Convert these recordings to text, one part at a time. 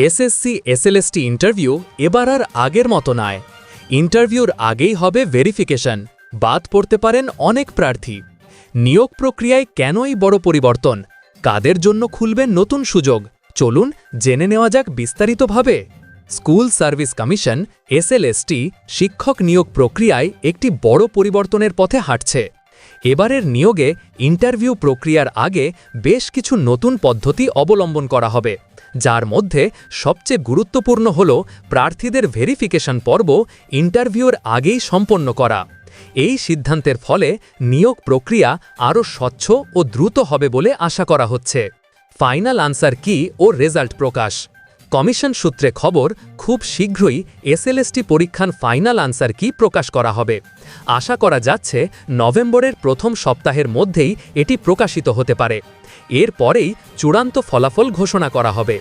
SSC SLST interview এবার আর আগের মতো নয়। ইন্টারভিউর আগেই হবে ভেরিফিকেশন। বাদ পড়তে পারেন অনেক প্রার্থী। নিয়োগ প্রক্রিয়ায় কেনই বড় পরিবর্তন, কাদের জন্য খুলবে নতুন সুযোগ, চলুন জেনে নেওয়া যাক বিস্তারিতভাবে। স্কুল সার্ভিস কমিশন এসএলএসটি শিক্ষক নিয়োগ প্রক্রিয়ায় একটি বড় পরিবর্তনের পথে হাঁটছে। এবারের নিয়োগে ইন্টারভিউ প্রক্রিয়ার আগে বেশ কিছু নতুন পদ্ধতি অবলম্বন করা হবে, যার মধ্যে সবচেয়ে গুরুত্বপূর্ণ হল প্রার্থীদের ভেরিফিকেশন পর্ব ইন্টারভিউর আগেই সম্পন্ন করা। এই সিদ্ধান্তের ফলে নিয়োগ প্রক্রিয়া আরও স্বচ্ছ ও দ্রুত হবে বলে আশা করা হচ্ছে। ফাইনাল আনসার কি ও রেজাল্ট প্রকাশ। কমিশন সূত্রে খবর, খুব শীঘ্রই এসএলএসটি পরীক্ষার ফাইনাল আনসার কি প্রকাশ করা হবে। আশা করা যাচ্ছে নভেম্বরের প্রথম সপ্তাহের মধ্যেই এটি প্রকাশিত হতে পারে। এর পরেই চূড়ান্ত ফলাফল ঘোষণা করা হবে।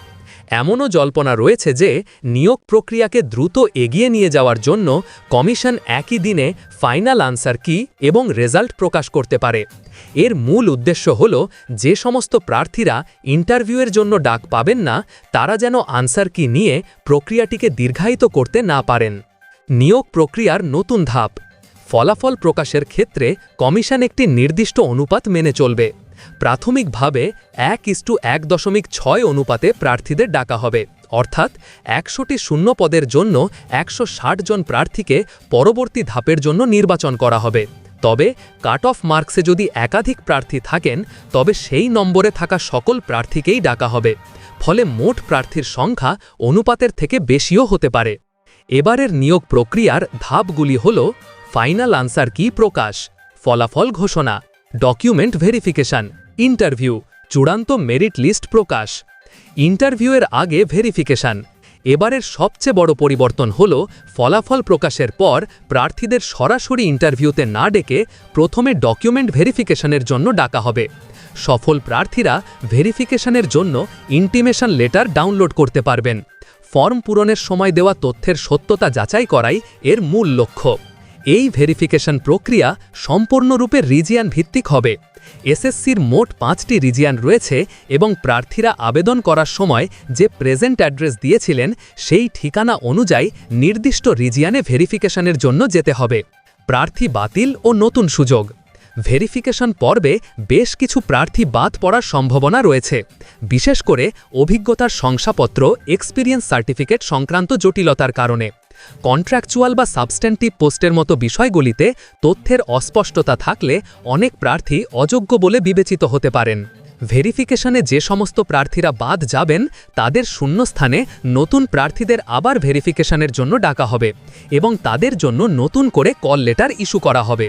এমনও জল্পনা রয়েছে যে নিয়োগ প্রক্রিয়াকে দ্রুত এগিয়ে নিয়ে যাওয়ার জন্য কমিশন একই দিনে ফাইনাল আনসার কি এবং রেজাল্ট প্রকাশ করতে পারে। এর মূল উদ্দেশ্য হল যে সমস্ত প্রার্থীরা ইন্টারভিউয়ের জন্য ডাক পাবেন না, তারা যেন আনসার কি নিয়ে প্রক্রিয়াটিকে দীর্ঘায়িত করতে না পারেন। নিয়োগ প্রক্রিয়ার নতুন ধাপ। ফলাফল প্রকাশের ক্ষেত্রে কমিশন একটি নির্দিষ্ট অনুপাত মেনে চলবে। প্রাথমিকভাবে 1:1.6 অনুপাতে প্রার্থীদের ডাকা হবে, অর্থাৎ 100টি শূন্য পদের জন্য 160 জন প্রার্থীকে পরবর্তী ধাপের জন্য নির্বাচন করা হবে। তবে কাট অফ মার্কসে যদি একাধিক প্রার্থী থাকেন, তবে সেই নম্বরে থাকা সকল প্রার্থীকেই ডাকা হবে। ফলে মোট প্রার্থীর সংখ্যা অনুপাতের থেকে বেশিও হতে পারে। এবারের নিয়োগ প্রক্রিয়ার ধাপগুলি হল: ফাইনাল আনসার কি প্রকাশ, ফলাফল ঘোষণা, ডকুমেন্ট ভেরিফিকেশন, ইন্টারভিউ, চূড়ান্ত মেরিট লিস্ট প্রকাশ। ইন্টারভিউয়ের আগে ভেরিফিকেশন। এবারের সবচেয়ে বড় পরিবর্তন হল ফলাফল প্রকাশের পর প্রার্থীদের সরাসরি ইন্টারভিউতে না ডেকে প্রথমে ডকুমেন্ট ভেরিফিকেশনের জন্য ডাকা হবে। সফল প্রার্থীরা ভেরিফিকেশনের জন্য ইন্টিমেশন লেটার ডাউনলোড করতে পারবেন। ফর্ম পূরণের সময় দেওয়া তথ্যের সত্যতা যাচাই করাই এর মূল লক্ষ্য। এই ভেরিফিকেশন প্রক্রিয়া সম্পূর্ণরূপে রিজিয়ান ভিত্তিক হবে। এসএসসির মোট 5টি রিজিয়ান রয়েছে এবং প্রার্থীরা আবেদন করার সময় যে প্রেজেন্ট অ্যাড্রেস দিয়েছিলেন, সেই ঠিকানা অনুযায়ী নির্দিষ্ট রিজিয়ানে ভেরিফিকেশনের জন্য যেতে হবে। প্রার্থী বাতিল ও নতুন সুযোগ। ভেরিফিকেশন পর্বে বেশ কিছু প্রার্থী বাদ পড়ার সম্ভাবনা রয়েছে, বিশেষ করে অভিজ্ঞতার শংসাপত্র এক্সপিরিয়েন্স সার্টিফিকেট সংক্রান্ত জটিলতার কারণে। কন্ট্রাকচুয়াল বা সাবস্ট্যান্টিভ পোস্টের মতো বিষয়গুলিতে তথ্যের অস্পষ্টতা থাকলে অনেক প্রার্থী অযোগ্য বলে বিবেচিত হতে পারেন। ভেরিফিকেশনে যে সমস্ত প্রার্থীরা বাদ যাবেন, তাদের শূন্যস্থানে নতুন প্রার্থীদের আবার ভেরিফিকেশনের জন্য ডাকা হবে এবং তাদের জন্য নতুন করে কল লেটার ইস্যু করা হবে।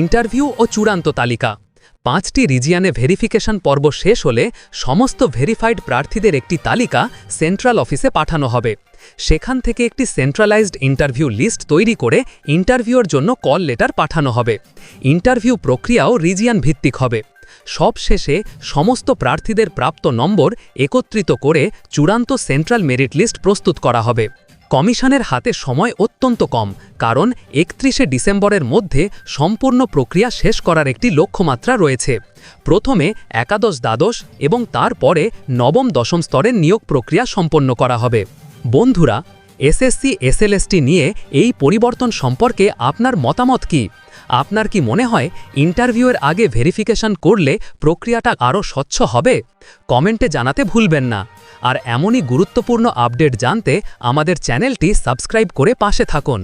ইন্টারভিউ ও চূড়ান্ত তালিকা। 5টি রিজিয়ানে ভেরিফিকেশন পর্ব শেষ হলে সমস্ত ভেরিফাইড প্রার্থীদের একটি তালিকা সেন্ট্রাল অফিসে পাঠানো হবে। সেখান থেকে একটি সেন্ট্রালাইজড ইন্টারভিউ লিস্ট তৈরি করে ইন্টারভিউর জন্য কল লেটার পাঠানো হবে। ইন্টারভিউ প্রক্রিয়াও রিজিয়ান ভিত্তিক হবে। সবশেষে সমস্ত প্রার্থীদের প্রাপ্ত নম্বর একত্রিত করে চূড়ান্ত সেন্ট্রাল মেরিট লিস্ট প্রস্তুত করা হবে। কমিশনের হাতে সময় অত্যন্ত কম, কারণ 31শে ডিসেম্বরের মধ্যে সম্পূর্ণ প্রক্রিয়া শেষ করার একটি লক্ষ্যমাত্রা রয়েছে। প্রথমে একাদশ দ্বাদশ এবং তারপরে নবম দশম স্তরের নিয়োগ প্রক্রিয়া সম্পন্ন করা হবে। বন্ধুরা, এসএসসি এসএলএসটি নিয়ে এই পরিবর্তন সম্পর্কে আপনার মতামত কি? আপনার কি মনে হয় ইন্টারভিউয়ের আগে ভেরিফিকেশন করলে প্রক্রিয়াটা আরও স্বচ্ছ হবে? কমেন্টে জানাতে ভুলবেন না। আর এমনই গুরুত্বপূর্ণ আপডেট জানতে আমাদের চ্যানেলটি সাবস্ক্রাইব করে পাশে থাকুন।